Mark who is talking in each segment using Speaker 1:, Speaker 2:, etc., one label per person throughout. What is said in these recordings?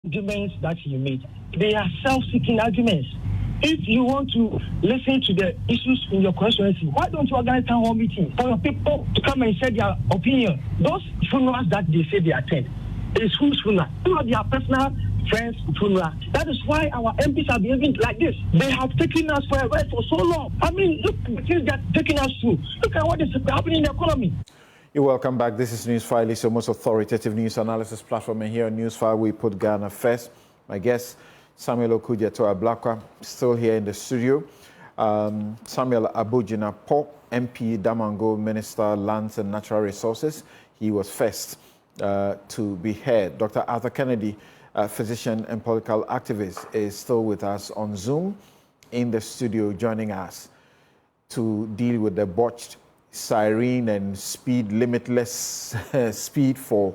Speaker 1: arguments that he made, they are self-seeking arguments. If you want to listen to the issues in your constituency, why don't you organize town hall meeting for your people to come and say their opinion? Those funerals that they say they attend, is whose funeral? Not their personal friends' funeral. That is why our MPs are behaving like this. They have taken us for a ride for so long. I mean, look at the things they're taking us through. Look at what is happening in the economy.
Speaker 2: You're welcome back. This is Newsfile. It's your most authoritative news analysis platform. And here on Newsfile, we put Ghana first. My guest, Samuel Okudzeto-Ablakwa, still here in the studio. Samuel Abojina-Poh, MP, Damango, Minister, Lands and Natural Resources. He was first to be heard. Dr. Arthur Kennedy, physician and political activist, is still with us on Zoom in the studio, joining us to deal with the botched siren and speed, limitless speed for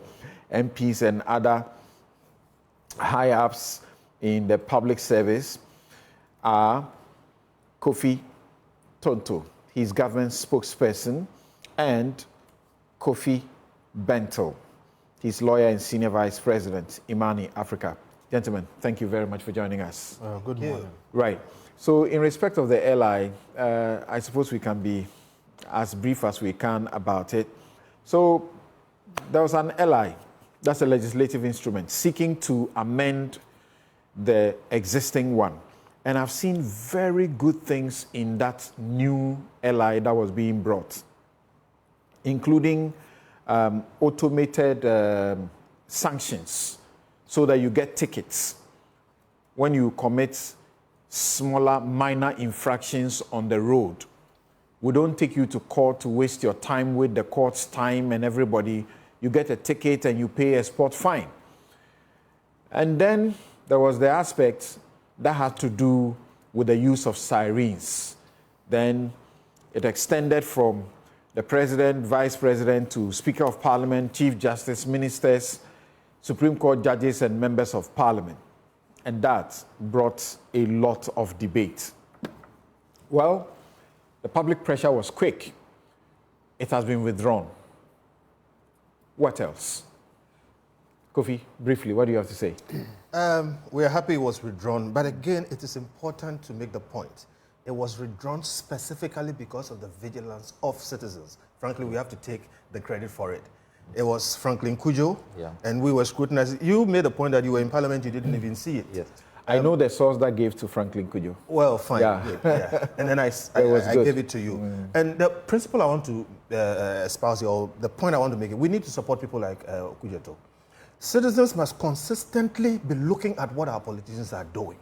Speaker 2: MPs and other high-ups in the public service are Kofi Tonto, his government spokesperson, and Kofi Bentel, his lawyer and senior vice president, Imani Africa. Gentlemen, thank you very much for joining us.
Speaker 3: Good morning.
Speaker 2: Right. So in respect of the LI, I suppose we can be as brief as we can about it. So there was an LI, that's a legislative instrument, seeking to amend the existing one. And I've seen very good things in that new LI that was being brought, including automated sanctions so that you get tickets when you commit smaller, minor infractions on the road. We don't take you to court to waste your time with the court's time and everybody. You get a ticket and you pay a spot fine. And then there was the aspect that had to do with the use of sirens. Then it extended from the president, vice president, to Speaker of Parliament, Chief Justice, ministers, Supreme Court judges, and members of Parliament. And that brought a lot of debate. Well, the public pressure was quick. It has been withdrawn. What else? Kofi, briefly, what do you have to say?
Speaker 3: We are happy it was withdrawn, but again, it is important to make the point. It was withdrawn specifically because of the vigilance of citizens. Frankly, we have to take the credit for it. It was Franklin Cudjoe, and we were scrutinizing. You made the point that you were in Parliament, you didn't even see it.
Speaker 2: Yes. I know the source that gave to Franklin Cudjoe.
Speaker 3: Well, fine. Yeah. And then I gave it to you. And the principle I want to espouse, or the point I want to make, we need to support people like Okudzeto. Citizens must consistently be looking at what our politicians are doing.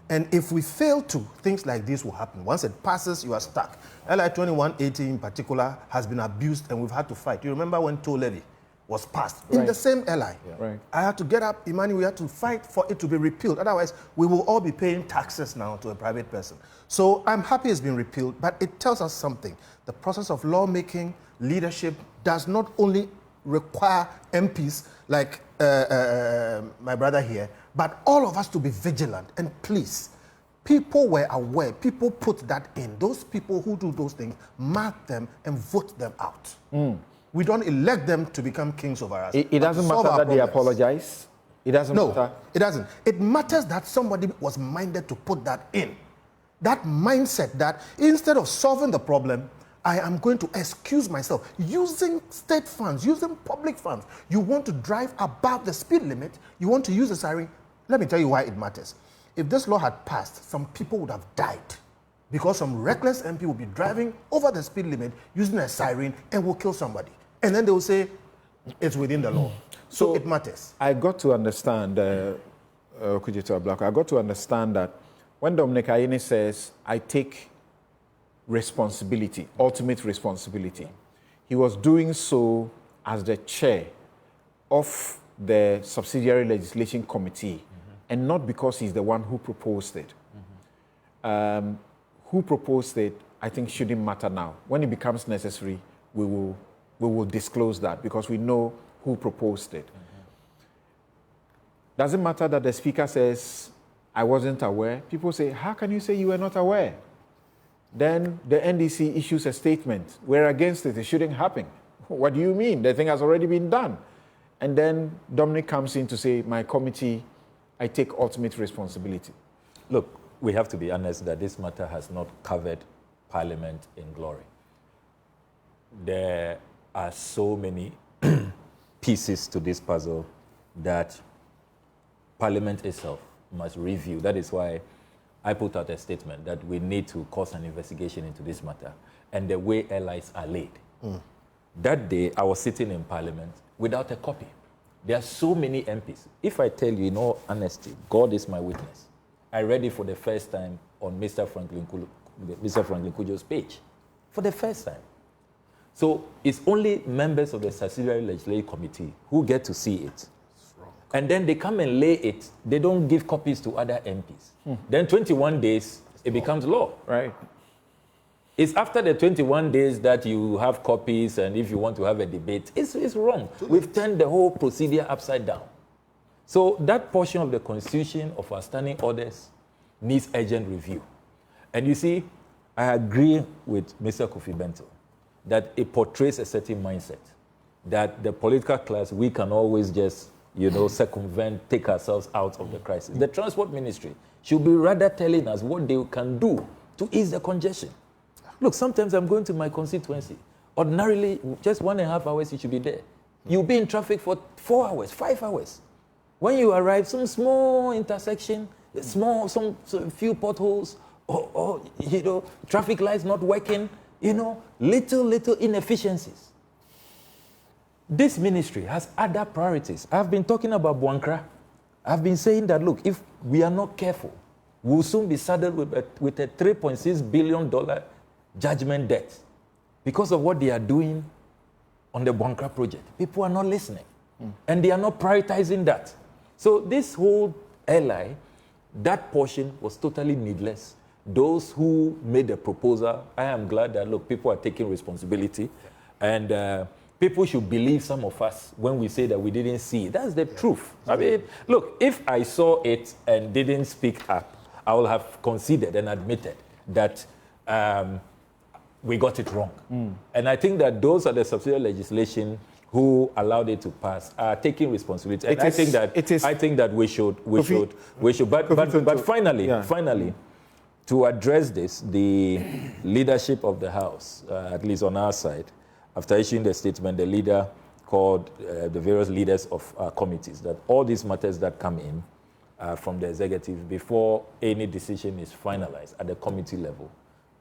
Speaker 3: And if we fail to, things like this will happen. Once it passes, you are stuck. LI 2180 in particular has been abused and we've had to fight. You remember when toll levy was passed in the same LI?
Speaker 2: Yeah. Right.
Speaker 3: I had to get up, Imani, we had to fight for it to be repealed. Otherwise, we will all be paying taxes now to a private person. So I'm happy it's been repealed, but it tells us something. The process of lawmaking, leadership, does not only require MPs like my brother here, but all of us to be vigilant. And please, people were aware, people put that in. Those people who do those things, mark them and vote them out. We don't elect them to become kings over us.
Speaker 2: It doesn't matter that they apologize? It doesn't matter?
Speaker 3: No, it doesn't. It matters that somebody was minded to put that in. That mindset that instead of solving the problem, I am going to excuse myself. Using state funds, using public funds, you want to drive above the speed limit, you want to use a siren. Let me tell you why it matters. If this law had passed, some people would have died because some reckless MP will be driving over the speed limit using a siren and will kill somebody. And then they will say it's within the law. So it matters.
Speaker 2: I got to understand, Okudzeto-Ablakwa, I got to understand that when Dominic Ayine says, I take responsibility, ultimate responsibility, he was doing so as the chair of the Subsidiary Legislation Committee, and not because he's the one who proposed it. Who proposed it, I think, shouldn't matter now. When it becomes necessary, we will disclose that because we know who proposed it. Doesn't matter that the speaker says, I wasn't aware. People say, how can you say you were not aware? Then the NDC issues a statement. We're against it. It shouldn't happen. What do you mean? The thing has already been done. And then Dominic comes in to say, my committee I take ultimate responsibility.
Speaker 4: Look, we have to be honest that this matter has not covered Parliament in glory. There are so many pieces to this puzzle that Parliament itself must review. That is why I put out a statement that we need to cause an investigation into this matter and the way airlines are laid. That day, I was sitting in Parliament without a copy. There are so many MPs. If I tell you in all honesty, God is my witness, I read it for the first time on Mr. Franklin Kujo's page. For the first time. So it's only members of the subsidiary legislative committee who get to see it. And then they come and lay it. They don't give copies to other MPs. Then 21 days, it becomes law.
Speaker 2: Right.
Speaker 4: It's after the 21 days that you have copies, and if you want to have a debate, it's wrong. We've turned the whole procedure upside down. So that portion of the Constitution of our standing orders needs urgent review. And you see, I agree with Mr. Kofi Bento that it portrays a certain mindset, that the political class, we can always just, circumvent, take ourselves out of the crisis. The Transport Ministry should be rather telling us what they can do to ease the congestion. Look, sometimes I'm going to my constituency. Ordinarily, just 1.5 hours, you should be there. You'll be in traffic for 4 hours, 5 hours. When you arrive, some small intersection, some few potholes, or traffic lights not working, little inefficiencies. This ministry has other priorities. I've been talking about Buankra. I've been saying that, look, if we are not careful, we'll soon be saddled with a $3.6 billion judgment debt because of what they are doing on the Buankra project. People are not listening, and they are not prioritizing that. So this whole airline, that portion was totally needless. Those who made the proposal, I am glad that, look, people are taking responsibility, and people should believe some of us when we say that we didn't see it. That's the truth. I mean, look, if I saw it and didn't speak up, I will have conceded and admitted that we got it wrong. And I think that those are the subsidiary legislation who allowed it to pass are taking responsibility. And I think that we should. But finally, to address this, the leadership of the House, at least on our side, after issuing the statement, the leader called the various leaders of our committees that all these matters that come in from the executive, before any decision is finalized at the committee level,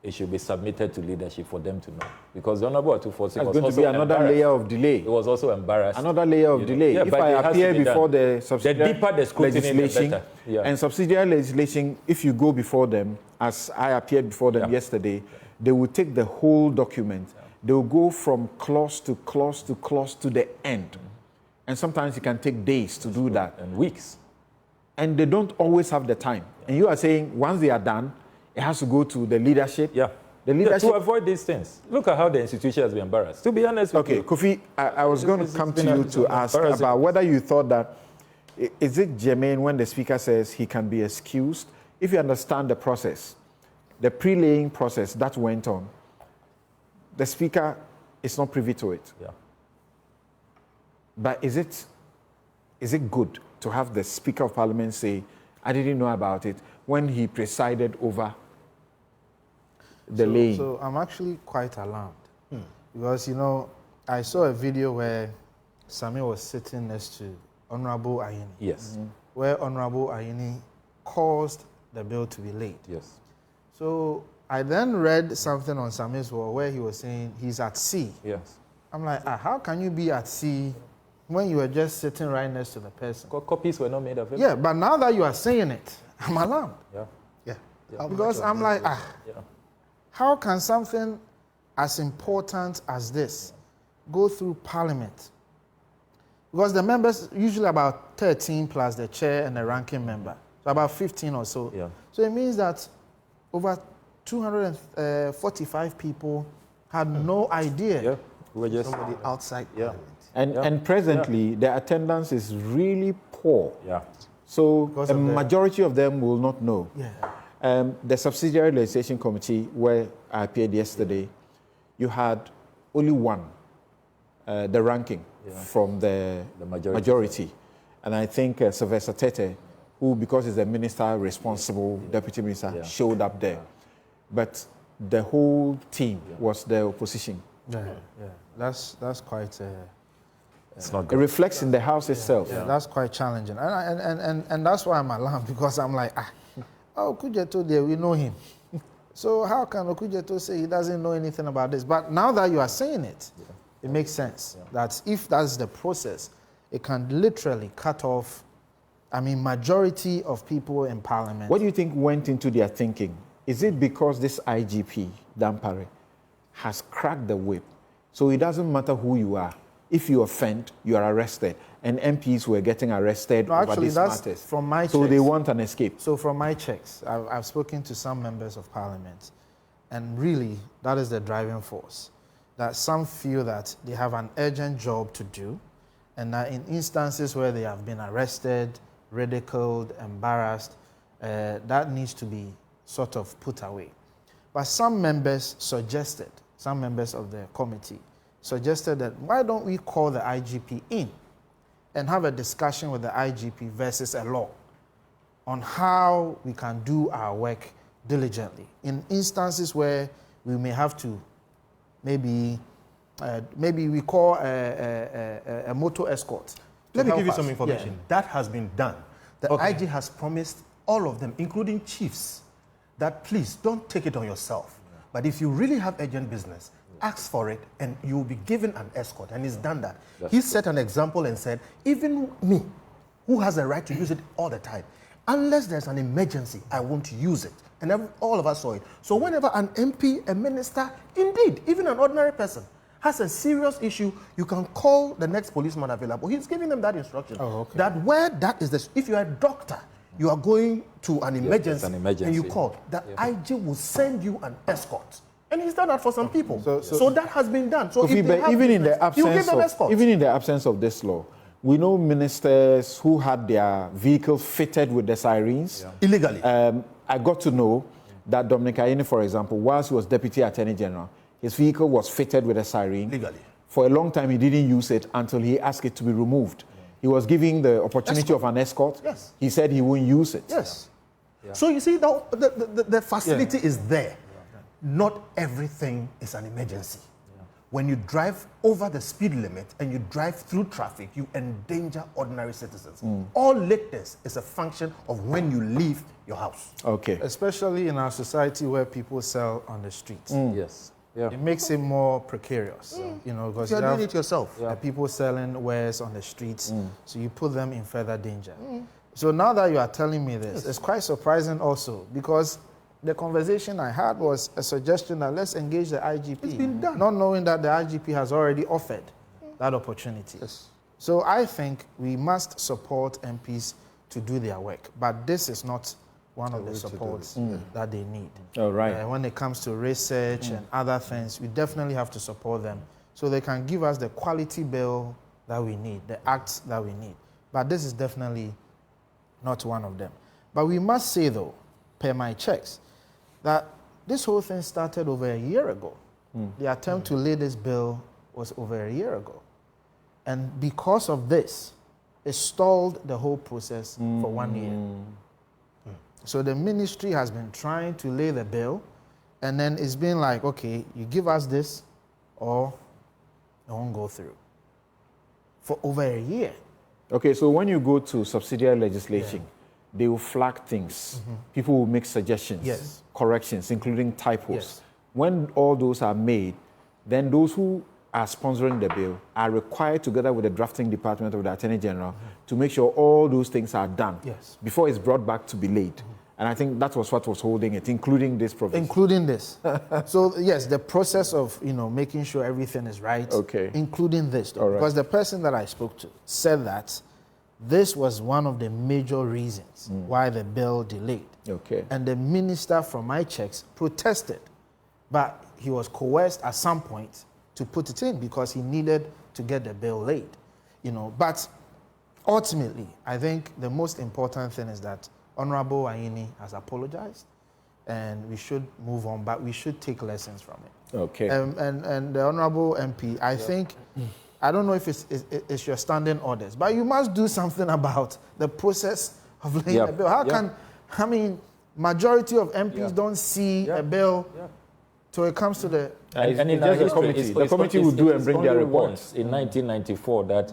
Speaker 4: it should be submitted to leadership for them to know. Because the Honorable 246 was
Speaker 2: going to be another layer of delay.
Speaker 4: It was also embarrassed.
Speaker 2: Another layer of delay.
Speaker 4: Yeah,
Speaker 2: if I appear before the subsidiary
Speaker 4: legislation,
Speaker 2: and subsidiary legislation, if you go before them, as I appeared before them yesterday, they will take the whole document. They will go from clause to clause to clause to the end. And sometimes it can take days to do that.
Speaker 4: And weeks.
Speaker 2: And they don't always have the time. And you are saying once they are done, it has to go to the leadership.
Speaker 4: Yeah.
Speaker 2: The leadership.
Speaker 4: To avoid these things. Look at how the institution has been embarrassed. To be honest with you.
Speaker 2: Okay, Kofi, I was going to come to you to ask about whether you thought that, is it germane when the speaker says he can be excused? If you understand the process, the pre-laying process that went on, the speaker is not privy to it.
Speaker 4: Yeah.
Speaker 2: But is it good to have the Speaker of Parliament say, I didn't know about it, when he presided over the laying?
Speaker 5: So I'm actually quite alarmed. Because, I saw a video where Sami was sitting next to Honorable Ayini.
Speaker 4: Yes.
Speaker 5: Where Honorable Ayini caused the bill to be late.
Speaker 4: Yes.
Speaker 5: So I then read something on Sami's wall where he was saying he's at sea.
Speaker 4: Yes.
Speaker 5: I'm like, how can you be at sea when you were just sitting right next to the person?
Speaker 4: Copies were not made available.
Speaker 5: Yeah, but now that you are saying it, I'm alarmed.
Speaker 4: Yeah.
Speaker 5: Because I'm like, how can something as important as this go through Parliament? Because the members, usually about 13 plus the chair and the ranking member, so about 15 or so.
Speaker 4: Yeah.
Speaker 5: So it means that over 245 people had no idea.
Speaker 4: Yeah. We were just
Speaker 5: somebody outside.
Speaker 4: Yeah.
Speaker 2: And presently, the attendance is really poor.
Speaker 4: Yeah.
Speaker 2: So a majority of them will not know.
Speaker 5: Yeah.
Speaker 2: The Subsidiary Legislation Committee, where I appeared yesterday, you had only one, the ranking from the majority. And I think Sylvester Tete who, because he's the minister responsible, deputy minister, showed up there. But the whole team was the opposition.
Speaker 5: That's quite.
Speaker 4: It's not
Speaker 2: It
Speaker 4: good.
Speaker 2: reflects in the house itself.
Speaker 5: That's quite challenging, and that's why I'm alarmed, because I'm like, Okujeto there, we know him. So how can Okujeto say he doesn't know anything about this? But now that you are saying it, it makes sense that if that's the process, it can literally cut off, majority of people in parliament.
Speaker 2: What do you think went into their thinking? Is it because this IGP, Dampare, has cracked the whip? So it doesn't matter who you are. If you offend, you are arrested. And MPs were getting arrested over these matters.
Speaker 5: From my
Speaker 2: so
Speaker 5: checks.
Speaker 2: they want an escape.
Speaker 5: So from my checks, I've spoken to some members of parliament, and really that is the driving force. That some feel that they have an urgent job to do, and that in instances where they have been arrested, ridiculed, embarrassed, that needs to be sort of put away. But some members of the committee suggested that why don't we call the IGP in and have a discussion with the IGP versus a law on how we can do our work diligently in instances where we may have to maybe we call a motor escort.
Speaker 3: Let me give you some information. That has been done. The IG has promised all of them, including chiefs, that please don't take it on yourself. But if you really have urgent business, ask for it and you will be given an escort. And he's done that. He set an example and said, even me, who has a right to use it all the time, unless there's an emergency, I won't use it. And all of us saw it. So whenever an MP, a minister, indeed, even an ordinary person, has a serious issue, you can call the next policeman available. He's giving them that instruction. That where that is the, if you're a doctor, you are going to an emergency, and you call, the IG will send you an escort. And he's done that for some people. So that has been done. So
Speaker 2: even in the absence of this law, we know ministers who had their vehicles fitted with the sirens
Speaker 3: illegally.
Speaker 2: I got to know that Dominic Ayine, for example, whilst he was Deputy Attorney General, his vehicle was fitted with a siren.
Speaker 3: Legally.
Speaker 2: For a long time, he didn't use it until he asked it to be removed. He was giving the opportunity of an escort.
Speaker 3: Yes.
Speaker 2: He said he wouldn't use it.
Speaker 3: Yes. So you see, the facility is there. Not everything is an emergency. When you drive over the speed limit and you drive through traffic, you endanger ordinary citizens. All lateness is a function of when you leave your house.
Speaker 2: Okay.
Speaker 5: Especially in our society where people sell on the streets.
Speaker 4: Yes. Yeah.
Speaker 5: It makes it more precarious, because
Speaker 3: You're doing it yourself.
Speaker 5: People selling wares on the streets, so you put them in further danger. So now that you are telling me this, it's quite surprising also, because the conversation I had was a suggestion that let's engage the IGP.
Speaker 3: It's been done.
Speaker 5: Not knowing that the IGP has already offered that opportunity.
Speaker 3: Yes.
Speaker 5: So I think we must support MPs to do their work, but this is not one of the supports that they need.
Speaker 2: All right.
Speaker 5: When it comes to research and other things, we definitely have to support them so they can give us the quality bill that we need, the acts that we need. But this is definitely not one of them. But we must say, though, per my checks, that this whole thing started over a year ago. The attempt to lay this bill was over a year ago. And because of this, it stalled the whole process for 1 year. So the ministry has been trying to lay the bill, and then it's been like, okay, you give us this, or it won't go through. For over a year.
Speaker 2: Okay, so when you go to subsidiary legislation, they will flag things. People will make suggestions, corrections, including typos. When all those are made, then those who are sponsoring the bill are required, together with the drafting department of the Attorney General, to make sure all those things are done before it's brought back to be laid. And I think that was what was holding it, including this provision.
Speaker 5: Including this. So, yes, the process of, making sure everything is right, including this. Though, because the person that I spoke to said that this was one of the major reasons why the bill delayed. And the minister, from my checks, protested. But he was coerced at some point to put it in because he needed to get the bill laid. But ultimately, I think the most important thing is that Honorable Ayine has apologized, and we should move on, but we should take lessons from it. And the Honorable MP, I think, I don't know if it's your standing orders, but you must do something about the process of laying a bill. How can, I mean, majority of MPs don't see a bill till it comes to the...
Speaker 4: And in
Speaker 2: just the committee will do and bring their reports.
Speaker 4: In 1994 that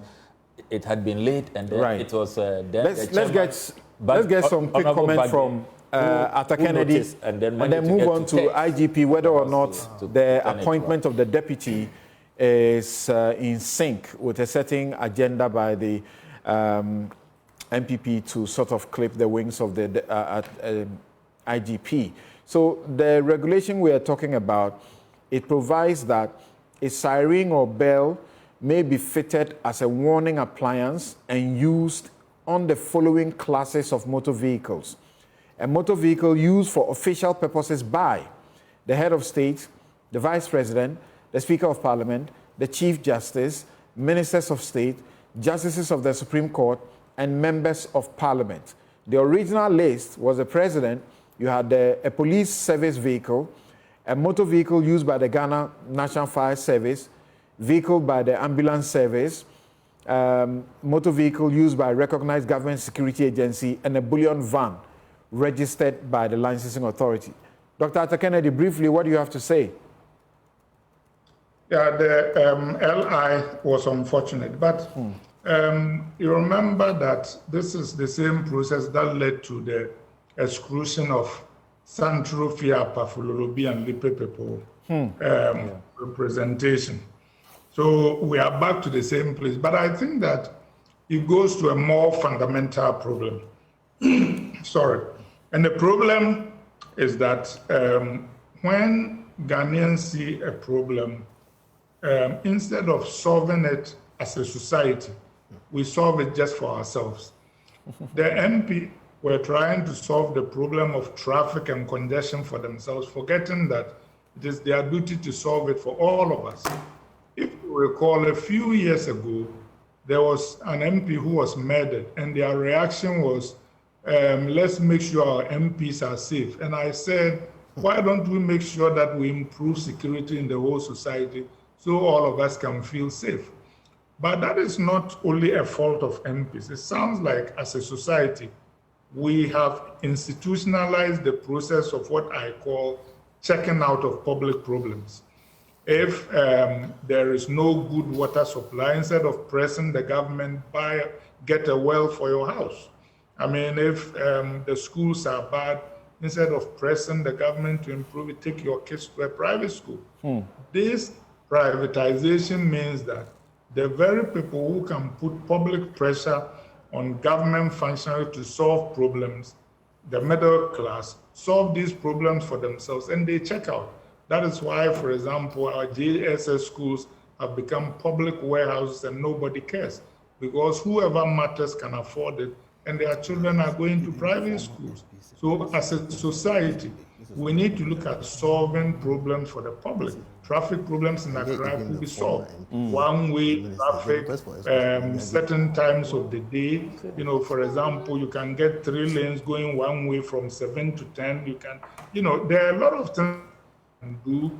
Speaker 4: it had been late and then it was...
Speaker 2: Let's get some quick comment from Arthur Kennedy and then move on to IGP, whether or not the appointment of the deputy is in sync with a certain agenda by the MPP to sort of clip the wings of the IGP. So the regulation we are talking about, it provides that a siren or bell may be fitted as a warning appliance and used on the following classes of motor vehicles. A motor vehicle used for official purposes by the head of state, the vice president, the Speaker of Parliament, the Chief Justice, ministers of state, justices of the Supreme Court, and members of Parliament. The original list was the president. You had a police service vehicle, a motor vehicle used by the Ghana National Fire Service, vehicle by the ambulance service, motor vehicle used by a recognized government security agency, and a bullion van registered by the licensing authority. Dr. Arthur Kennedy, briefly, what do you have to say?
Speaker 6: Yeah, the LI was unfortunate, but you remember that this is the same process that led to the exclusion of Santro Fiapa, Fulorobi, and Lipe People representation. So we are back to the same place, but I think that it goes to a more fundamental problem. Sorry. And the problem is that when Ghanaians see a problem, instead of solving it as a society, we solve it just for ourselves. The MP were trying to solve the problem of traffic and congestion for themselves, forgetting that it is their duty to solve it for all of us. If you recall, a few years ago, there was an MP who was murdered, and their reaction was, let's make sure our MPs are safe. And I said, why don't we make sure that we improve security in the whole society so all of us can feel safe? But that is not only a fault of MPs. It sounds like as a society, we have institutionalized the process of what I call checking out of public problems. If there is no good water supply, instead of pressing the government, get a well for your house. I mean, if the schools are bad, instead of pressing the government to improve it, take your kids to a private school. This privatization means that the very people who can put public pressure on government functionaries to solve problems, the middle class, solve these problems for themselves, and they check out. That is why, for example, our JSS schools have become public warehouses and nobody cares, because whoever matters can afford it, and their children are going to private schools. So as a society, we need to look at solving problems for the public. Traffic problems in Accra could be solved. One-way traffic, certain times of the day. You know, for example, you can get 3 lanes going one way from 7 to 10. You can, there are a lot of things you can do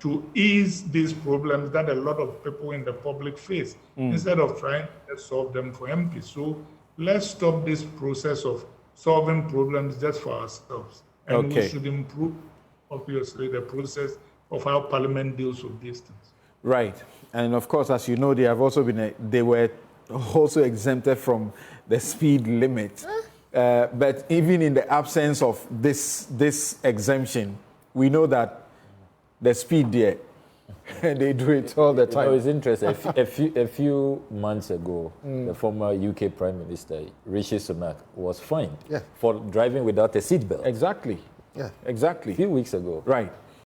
Speaker 6: to ease these problems that a lot of people in the public face, instead of trying to solve them for MPs. So let's stop this process of solving problems just for ourselves. And we should improve, obviously, the process of how Parliament deals with these things.
Speaker 2: Right. And of course, as you know, they were also exempted from the speed limit. But even in the absence of this exemption, we know that the speed there, they do it all the time.
Speaker 4: It was interesting. A few months ago, the former UK Prime Minister, Rishi Sunak, was fined for driving without a seatbelt.
Speaker 2: Exactly.
Speaker 5: Yeah.
Speaker 2: Exactly.
Speaker 4: A few weeks ago.
Speaker 2: Right.